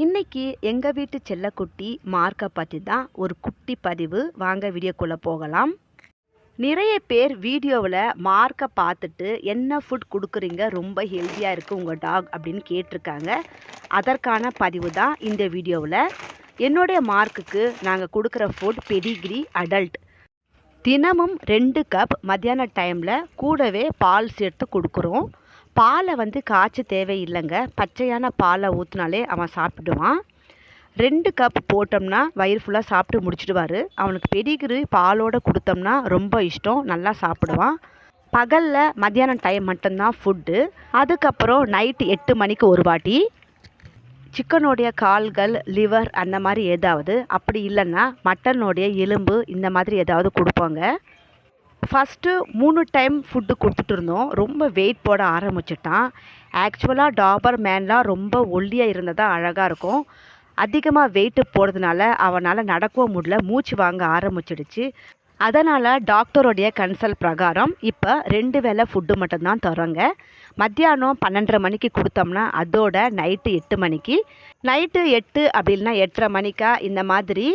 இன்னைக்கு எங்க வீட்டு செல்லக்குட்டி மார்க்க பத்தி தான் ஒரு குட்டி பதிவு. வாங்க வீடியோக்குள்ள போகலாம். நிறைய பேர் வீடியோவில் மார்க்கை பார்த்துட்டு என்ன ஃபுட் கொடுக்குறீங்க, ரொம்ப ஹெல்த்தியாக இருக்குது உங்கள் டாக் அப்படின்னு கேட்டிருக்காங்க. அதற்கான பதிவு தான் இந்த வீடியோவில். என்னுடைய மார்க்குக்கு நாங்கள் கொடுக்குற ஃபுட் பெடிகிரி அடல்ட். தினமும் 2 கப் மத்தியான டைமில் கூடவே பால் சேர்த்து கொடுக்குறோம். பாலை காய்ச்ச தேவையில்லைங்க, பச்சையான பாலை ஊற்றினாலே அவன் சாப்பிடுவான். 2 கப் போட்டோம்னா வயிறு ஃபுல்லாக சாப்பிட்டு முடிச்சிடுவார். அவனுக்கு பெடிகிரி பாலோடு கொடுத்தோம்னா ரொம்ப இஷ்டம், நல்லா சாப்பிடுவான். பகலில் மத்தியானம் டைம் மட்டும்தான் ஃபுட்டு. அதுக்கப்புறம் நைட்டு 8 மணிக்கு ஒரு வாட்டி சிக்கனுடைய கால்கள், லிவர் அந்த மாதிரி ஏதாவது, அப்படி இல்லைன்னா மட்டனுடைய எலும்பு இந்த மாதிரி ஏதாவது கொடுப்போங்க. ஃபஸ்ட்டு 3 டைம் ஃபுட்டு கொடுத்துட்டு இருந்தோம். ரொம்ப வெயிட் போட ஆரம்பிச்சிட்டான். ஆக்சுவலாக டாபர் மேன்லாம் ரொம்ப ஒல்லியாக இருந்ததாக அழகாக இருக்கும். அதிகமாக வெயிட்டு போடுறதுனால அவனால் நடக்கவும் முடியல, மூச்சு வாங்க ஆரம்பிச்சிடுச்சு. அதனால் டாக்டருடைய கன்சல்ட் பிரகாரம் இப்போ 2 வேளை ஃபுட்டு மட்டும்தான் தரோங்க. மத்தியானம் 12:30 மணிக்கு கொடுத்தோம்னா அதோட நைட்டு 8 மணிக்கு, நைட்டு 8 அப்படி இல்லைனா 8:30 மணிக்கா இந்த மாதிரி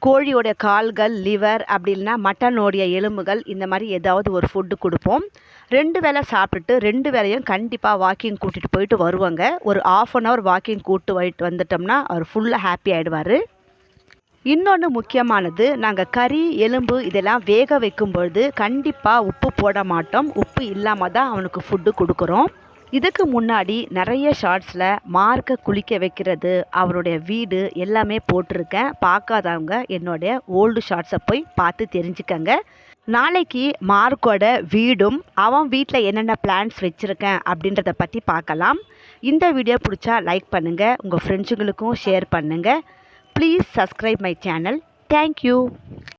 கோழியோடைய கால்கள், லிவர் அப்படி இல்லைனா மட்டனோடைய எலும்புகள் இந்த மாதிரி ஏதாவது ஒரு ஃபுட்டு கொடுப்போம். 2 வேளை சாப்பிட்டுட்டு 2 வேளையும் கண்டிப்பாக வாக்கிங் கூட்டிகிட்டு போயிட்டு வருவாங்க. ஒரு 1/2 hour வாக்கிங் கூப்பிட்டு வந்துட்டோம்னா அவர் ஃபுல்லாக ஹாப்பி ஆகிடுவார். இன்னொன்று முக்கியமானது, நாங்கள் கறி, எலும்பு இதெல்லாம் வேக வைக்கும் பொழுது கண்டிப்பாக உப்பு போட மாட்டோம். உப்பு இல்லாமல் தான் அவனுக்கு ஃபுட்டு கொடுக்குறோம். இதுக்கு முன்னாடி நிறைய ஷார்ட்ஸில் மார்க்கை குளிக்க வைக்கிறது, அவருடைய வீடு எல்லாமே போட்டிருக்கேன். பார்க்காதவங்க என்னுடைய ஓல்டு ஷார்ட்ஸை போய் பார்த்து தெரிஞ்சுக்கங்க. நாளைக்கு மார்க்கோட வீடும் அவன் வீட்டில் என்னென்ன பிளான்ஸ் வச்சுருக்கேன் அப்படின்றத பற்றி பார்க்கலாம். இந்த வீடியோ பிடிச்சா லைக் பண்ணுங்கள், உங்கள் ஃப்ரெண்ட்ஸுங்களுக்கும் ஷேர் பண்ணுங்கள். Please subscribe my channel. Thank you.